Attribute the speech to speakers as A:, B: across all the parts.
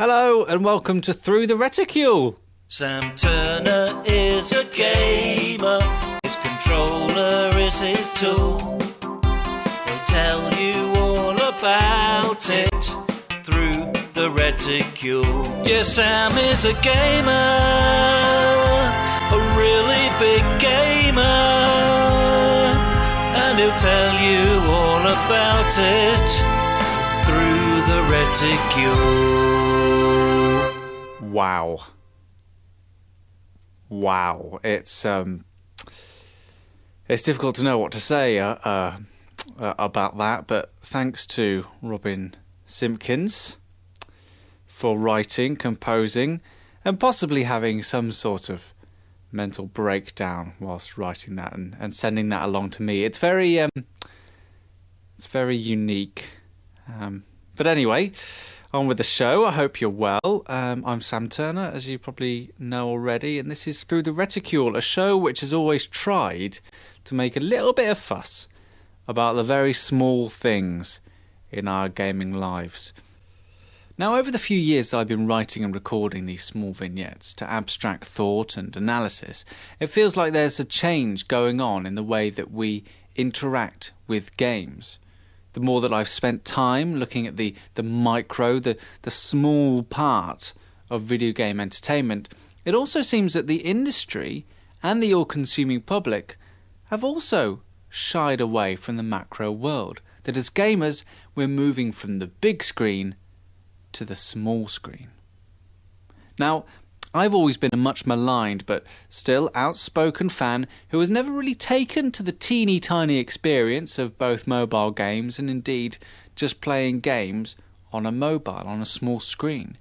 A: Hello and welcome to Through the Reticule.
B: Sam Turner is a gamer, his controller is his tool. He'll tell you all about it through the reticule. Yeah, Sam is a gamer, a really big gamer, and he'll tell you all about it through the reticule.
A: Wow. It's difficult to know what to say about that, but thanks to Robin Simpkins for writing, composing, and possibly having some sort of mental breakdown whilst writing that and sending that along to me. It's very unique. But anyway, on with the show. I hope you're well. I'm Sam Turner, as you probably know already, and this is Through the Reticule, a show which has always tried to make a little bit of fuss about the very small things in our gaming lives. Now, over the few years that I've been writing and recording these small vignettes to abstract thought and analysis, it feels like there's a change going on in the way that we interact with games. The more that I've spent time looking at the micro, the small part of video game entertainment, it also seems that the industry and the all-consuming public have also shied away from the macro world. That as gamers, we're moving from the big screen to the small screen. Now, I've always been a much maligned but still outspoken fan who has never really taken to the teeny tiny experience of both mobile games and indeed just playing games on a mobile, on a small screen.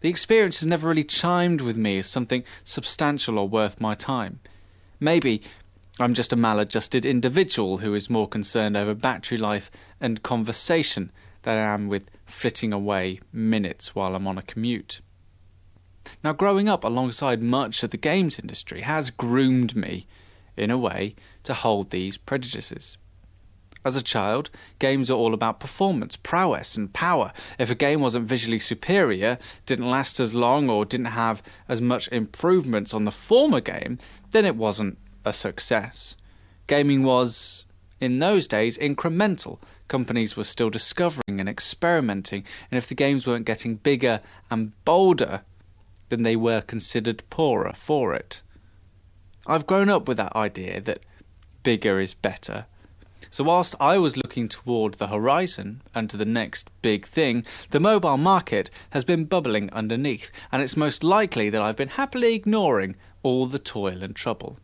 A: The experience has never really chimed with me as something substantial or worth my time. Maybe I'm just a maladjusted individual who is more concerned over battery life and conversation than I am with flitting away minutes while I'm on a commute. Now, growing up alongside much of the games industry has groomed me, in a way, to hold these prejudices. As a child, games are all about performance, prowess and power. If a game wasn't visually superior, didn't last as long or didn't have as much improvements on the former game, then it wasn't a success. Gaming was, in those days, incremental. Companies were still discovering and experimenting, and if the games weren't getting bigger and bolder, then they were considered poorer for it. I've grown up with that idea that bigger is better. So whilst I was looking toward the horizon and to the next big thing, the mobile market has been bubbling underneath, and it's most likely that I've been happily ignoring all the toil and trouble.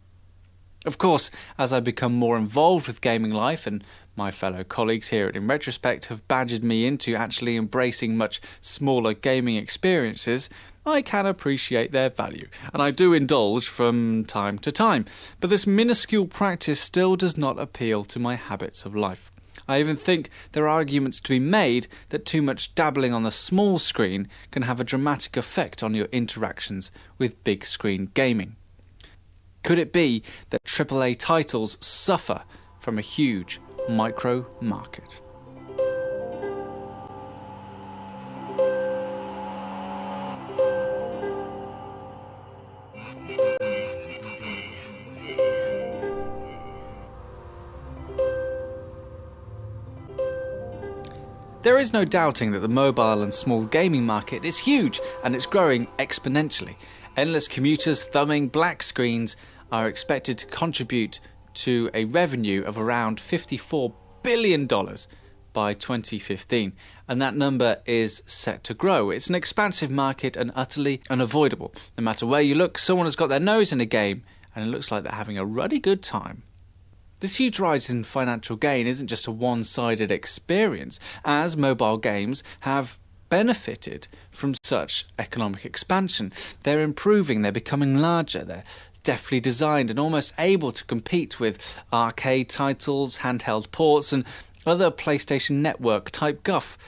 A: Of course, as I become more involved with gaming life, and my fellow colleagues here at InRetroSpect have badgered me into actually embracing much smaller gaming experiences, I can appreciate their value, and I do indulge from time to time, but this minuscule practice still does not appeal to my habits of life. I even think there are arguments to be made that too much dabbling on the small screen can have a dramatic effect on your interactions with big screen gaming. Could it be that AAA titles suffer from a huge micro market? There is no doubting that the mobile and small gaming market is huge, and it's growing exponentially. Endless commuters thumbing black screens are expected to contribute to a revenue of around $54 billion by 2015, and that number is set to grow. It's an expansive market and utterly unavoidable. No matter where you look, someone has got their nose in a game, and it looks like they're having a ruddy good time. This huge rise in financial gain isn't just a one-sided experience, as mobile games have benefited from such economic expansion. They're improving, they're becoming larger, they're deftly designed and almost able to compete with arcade titles, handheld ports and other PlayStation Network type guff.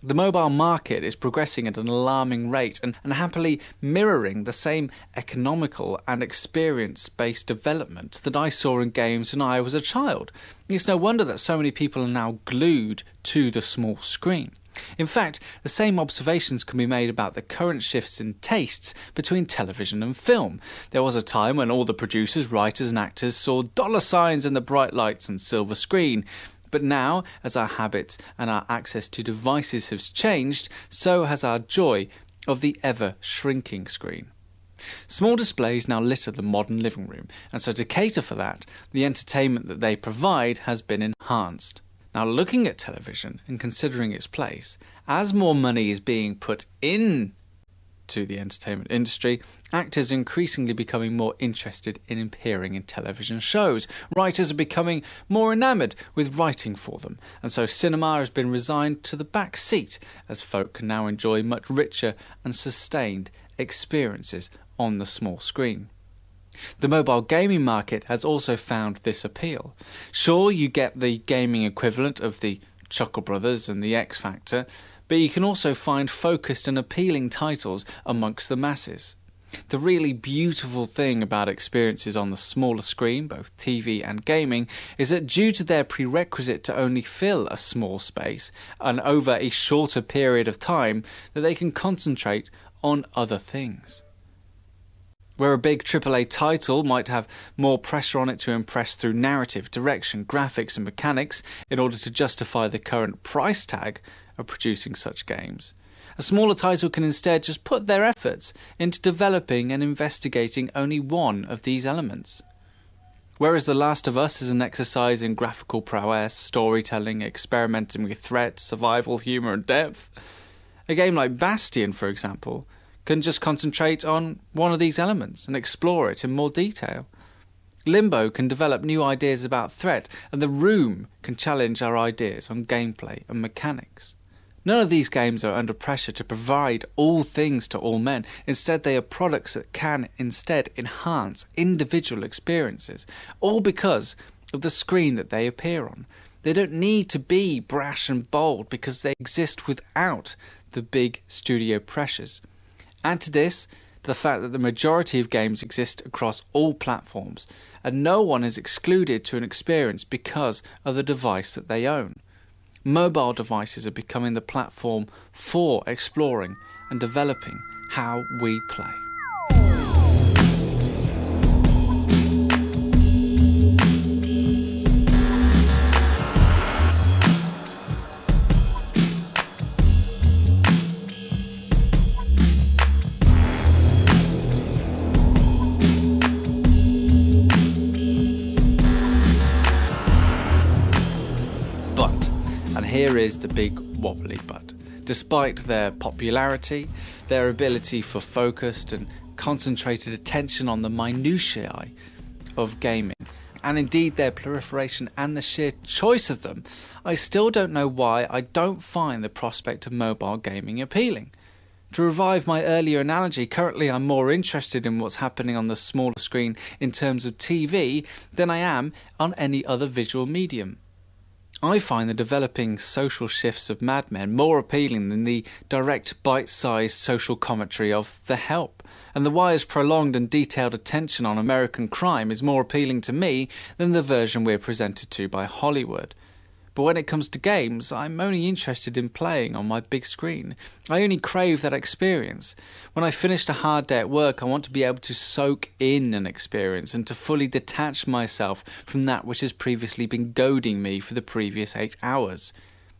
A: The mobile market is progressing at an alarming rate and happily mirroring the same economical and experience-based development that I saw in games when I was a child. It's no wonder that so many people are now glued to the small screen. In fact, the same observations can be made about the current shifts in tastes between television and film. There was a time when all the producers, writers and actors saw dollar signs in the bright lights and silver screen. But now, as our habits and our access to devices has changed, so has our joy of the ever-shrinking screen. Small displays now litter the modern living room, and so to cater for that, the entertainment that they provide has been enhanced. Now, looking at television and considering its place, as more money is being put into the entertainment industry, actors are increasingly becoming more interested in appearing in television shows. Writers are becoming more enamoured with writing for them, and so cinema has been resigned to the back seat as folk can now enjoy much richer and sustained experiences on the small screen. The mobile gaming market has also found this appeal. Sure, you get the gaming equivalent of the Chuckle Brothers and the X Factor, but you can also find focused and appealing titles amongst the masses. The really beautiful thing about experiences on the smaller screen, both TV and gaming, is that due to their prerequisite to only fill a small space and over a shorter period of time, that they can concentrate on other things. Where a big AAA title might have more pressure on it to impress through narrative, direction, graphics and mechanics in order to justify the current price tag of producing such games, a smaller title can instead just put their efforts into developing and investigating only one of these elements. Whereas The Last of Us is an exercise in graphical prowess, storytelling, experimenting with threat, survival, humour and depth, a game like Bastion, for example, can just concentrate on one of these elements and explore it in more detail. Limbo can develop new ideas about threat, and The Room can challenge our ideas on gameplay and mechanics. None of these games are under pressure to provide all things to all men. Instead, they are products that can instead enhance individual experiences, all because of the screen that they appear on. They don't need to be brash and bold because they exist without the big studio pressures. Add to this the fact that the majority of games exist across all platforms, and no one is excluded to an experience because of the device that they own. Mobile devices are becoming the platform for exploring and developing how we play. Here is the big wobbly but. Despite their popularity, their ability for focused and concentrated attention on the minutiae of gaming, and indeed their proliferation and the sheer choice of them, I still don't know why I don't find the prospect of mobile gaming appealing. To revive my earlier analogy, currently I'm more interested in what's happening on the smaller screen in terms of TV than I am on any other visual medium. I find the developing social shifts of Mad Men more appealing than the direct bite-sized social commentary of The Help, and The Wire's prolonged and detailed attention on American crime is more appealing to me than the version we're presented to by Hollywood. But when it comes to games, I'm only interested in playing on my big screen. I only crave that experience. When I finished a hard day at work, I want to be able to soak in an experience and to fully detach myself from that which has previously been goading me for the previous 8 hours.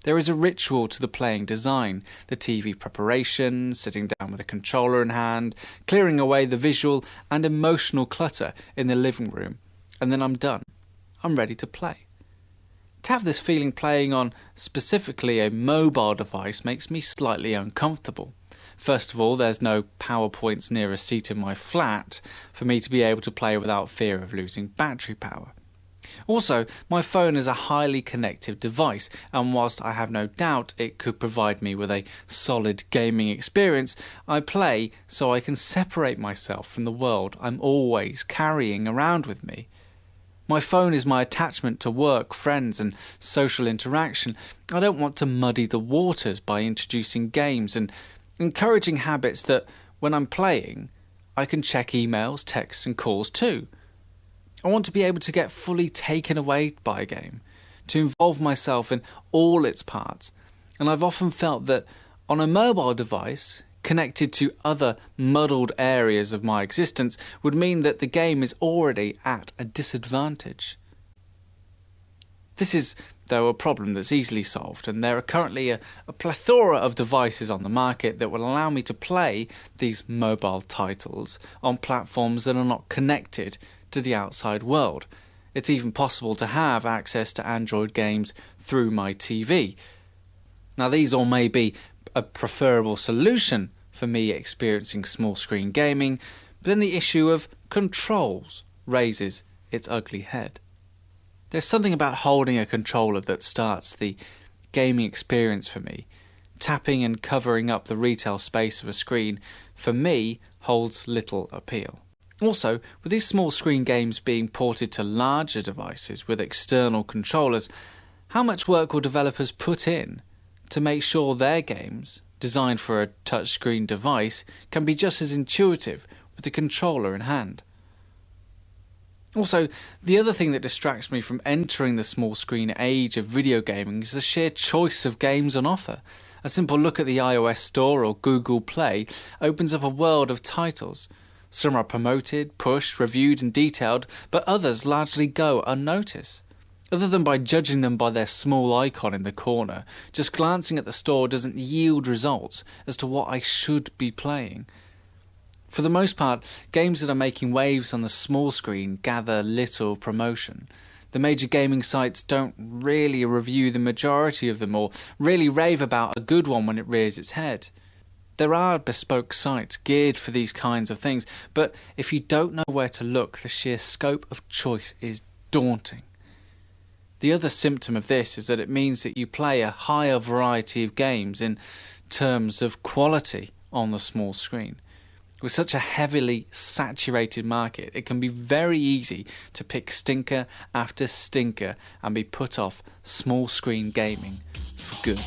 A: There is a ritual to the playing design, the TV preparation, sitting down with a controller in hand, clearing away the visual and emotional clutter in the living room, and then I'm done. I'm ready to play. To have this feeling playing on specifically a mobile device makes me slightly uncomfortable. First of all, there's no power points near a seat in my flat for me to be able to play without fear of losing battery power. Also, my phone is a highly connected device, and whilst I have no doubt it could provide me with a solid gaming experience, I play so I can separate myself from the world I'm always carrying around with me. My phone is my attachment to work, friends and social interaction. I don't want to muddy the waters by introducing games and encouraging habits that, when I'm playing, I can check emails, texts and calls too. I want to be able to get fully taken away by a game, to involve myself in all its parts, And I've often felt that on a mobile device, connected to other muddled areas of my existence, would mean that the game is already at a disadvantage. This is, though, a problem that's easily solved, and there are currently a plethora of devices on the market that will allow me to play these mobile titles on platforms that are not connected to the outside world. It's even possible to have access to Android games through my TV. Now, these all may be a preferable solution for me experiencing small screen gaming, but then the issue of controls raises its ugly head. There's something about holding a controller that starts the gaming experience for me. Tapping and covering up the retail space of a screen, for me, holds little appeal. Also, with these small screen games being ported to larger devices with external controllers, how much work will developers put in to make sure their games, designed for a touchscreen device, can be just as intuitive with the controller in hand? Also, the other thing that distracts me from entering the small screen age of video gaming is the sheer choice of games on offer. A simple look at the iOS Store or Google Play opens up a world of titles. Some are promoted, pushed, reviewed and detailed, but others largely go unnoticed. Other than by judging them by their small icon in the corner, just glancing at the store doesn't yield results as to what I should be playing. For the most part, games that are making waves on the small screen gather little promotion. The major gaming sites don't really review the majority of them or really rave about a good one when it rears its head. There are bespoke sites geared for these kinds of things, but if you don't know where to look, the sheer scope of choice is daunting. The other symptom of this is that it means that you play a higher variety of games in terms of quality on the small screen. With such a heavily saturated market, it can be very easy to pick stinker after stinker and be put off small screen gaming for good.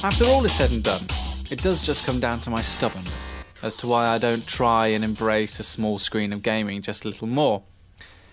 A: After all is said and done, it does just come down to my stubbornness as to why I don't try and embrace a small screen of gaming just a little more.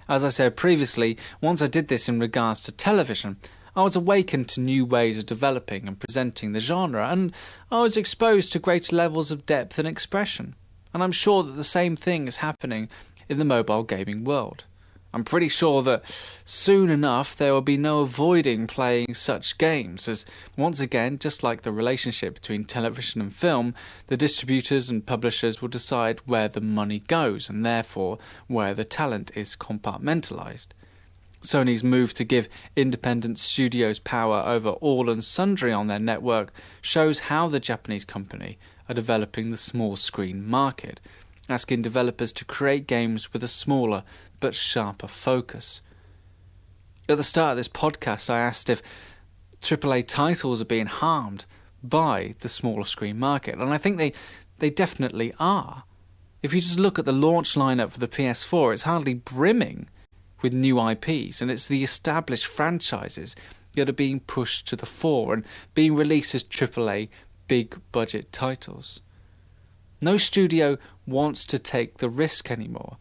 A: As I said previously, once I did this in regards to television, I was awakened to new ways of developing and presenting the genre, and I was exposed to greater levels of depth and expression. And I'm sure that the same thing is happening in the mobile gaming world. I'm pretty sure that soon enough there will be no avoiding playing such games, as once again, just like the relationship between television and film, the distributors and publishers will decide where the money goes and therefore where the talent is compartmentalised. Sony's move to give independent studios power over all and sundry on their network shows how the Japanese company are developing the small screen market, asking developers to create games with a smaller but sharper focus. At the start of this podcast, I asked if AAA titles are being harmed by the smaller screen market, and I think they definitely are. If you just look at the launch lineup for the PS4, it's hardly brimming with new IPs, and it's the established franchises that are being pushed to the fore and being released as AAA big budget titles. No studio wants to take the risk anymore.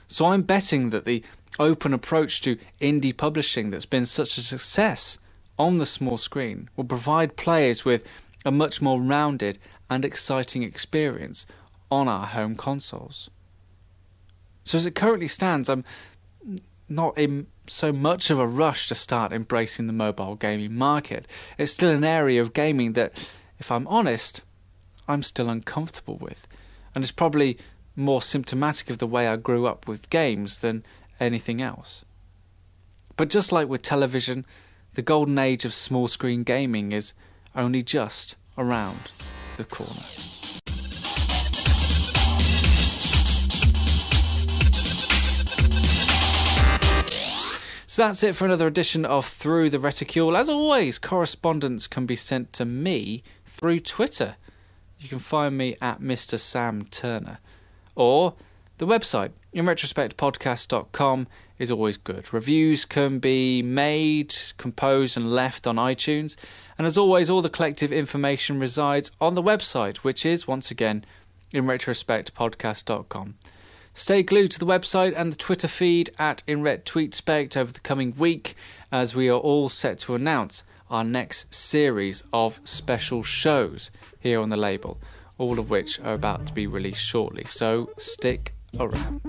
A: So I'm betting that the open approach to indie publishing that's been such a success on the small screen will provide players with a much more rounded and exciting experience on our home consoles. So as it currently stands, I'm not in so much of a rush to start embracing the mobile gaming market. It's still an area of gaming that, if I'm honest, I'm still uncomfortable with, and it's probably more symptomatic of the way I grew up with games than anything else. But just like with television, the golden age of small screen gaming is only just around the corner. So that's it for another edition of Through the Reticule. As always, correspondence can be sent to me through Twitter. You can find me at Mr. Sam Turner. Or the website, InRetroSpectPodcast.com, is always good. Reviews can be made, composed and left on iTunes. And as always, all the collective information resides on the website, which is, once again, InRetrospectPodcast.com. Stay glued to the website and the Twitter feed at InRetTweetSpect over the coming week, as we are all set to announce our next series of special shows here on the label, all of which are about to be released shortly, so stick around.